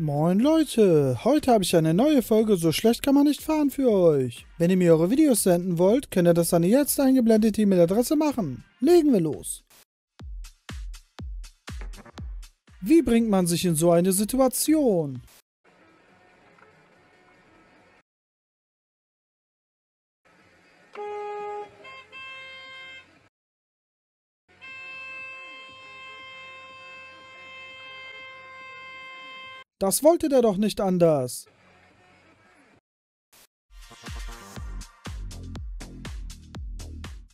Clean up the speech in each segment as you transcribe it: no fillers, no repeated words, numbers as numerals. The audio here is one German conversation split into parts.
Moin Leute, heute habe ich eine neue Folge So schlecht kann man nicht fahren für euch. Wenn ihr mir eure Videos senden wollt, könnt ihr das an die jetzt eingeblendete E-Mail-Adresse machen. Legen wir los. Wie bringt man sich in so eine Situation? Das wollte der doch nicht anders.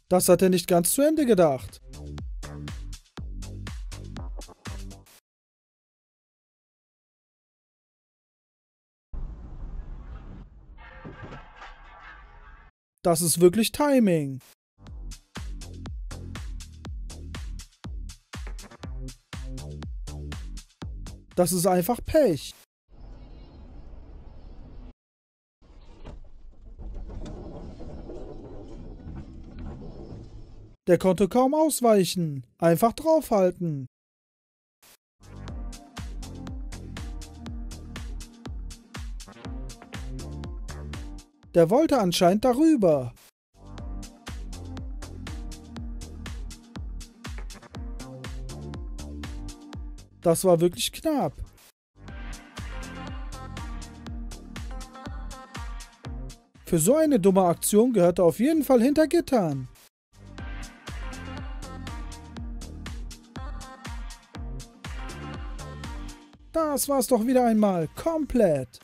Das hat er nicht ganz zu Ende gedacht. Das ist wirklich Timing. Das ist einfach Pech. Der konnte kaum ausweichen. Einfach draufhalten. Der wollte anscheinend darüber. Das war wirklich knapp. Für so eine dumme Aktion gehört er auf jeden Fall hinter Gittern. Das war's doch wieder einmal. Komplett.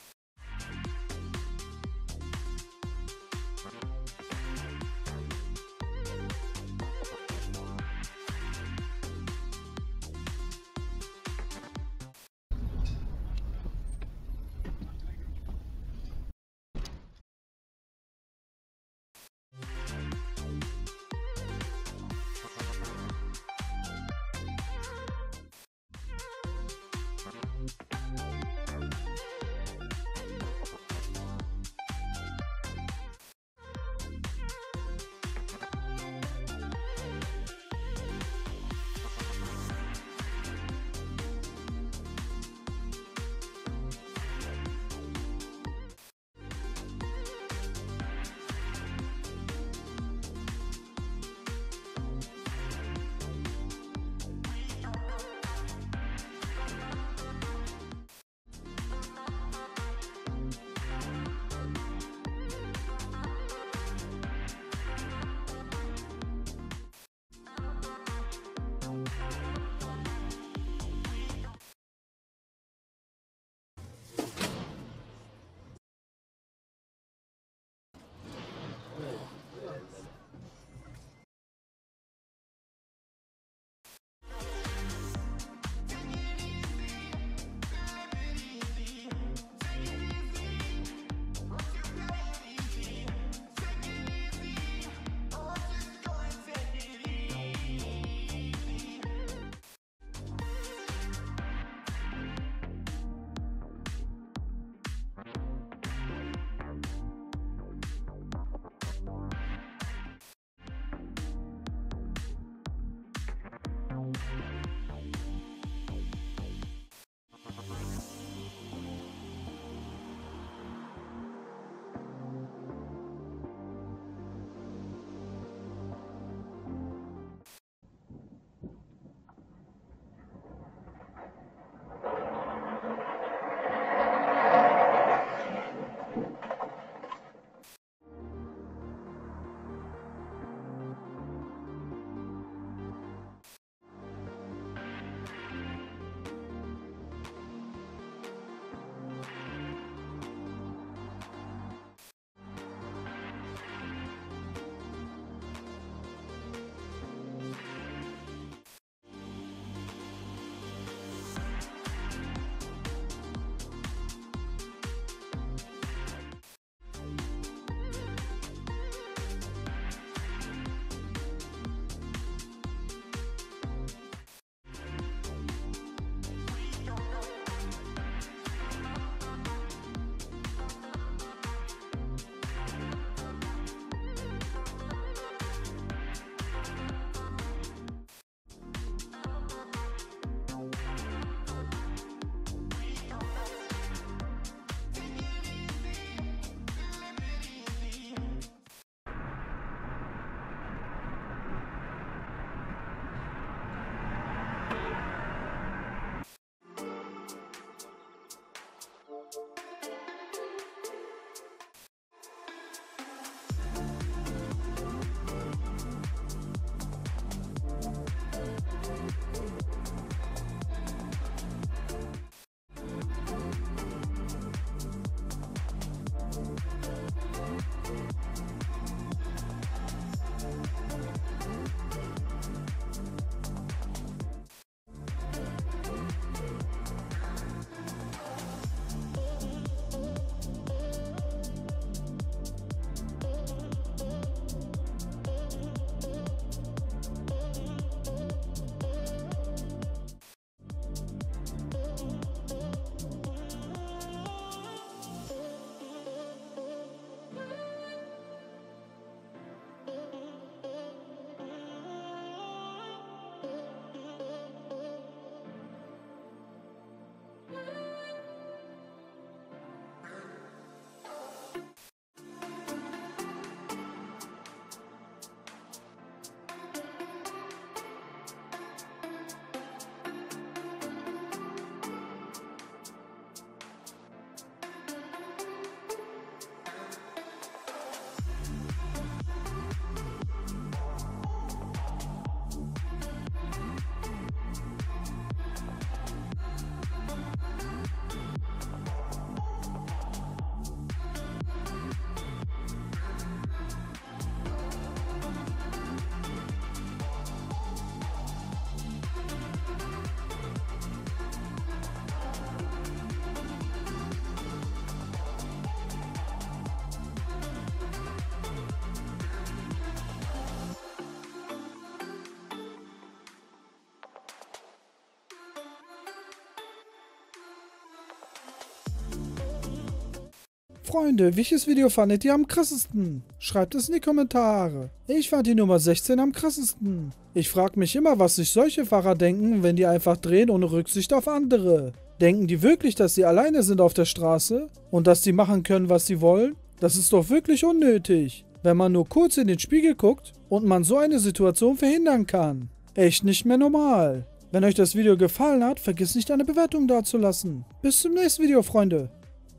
Freunde, welches Video fandet ihr am krassesten? Schreibt es in die Kommentare. Ich fand die Nummer 16 am krassesten. Ich frage mich immer, was sich solche Fahrer denken, wenn die einfach drehen ohne Rücksicht auf andere. Denken die wirklich, dass sie alleine sind auf der Straße? Und dass die machen können, was sie wollen? Das ist doch wirklich unnötig, wenn man nur kurz in den Spiegel guckt und man so eine Situation verhindern kann. Echt nicht mehr normal. Wenn euch das Video gefallen hat, vergesst nicht eine Bewertung dazulassen. Bis zum nächsten Video, Freunde.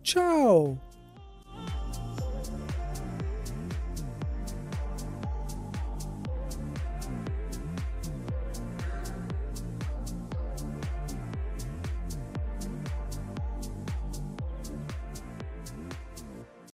Ciao.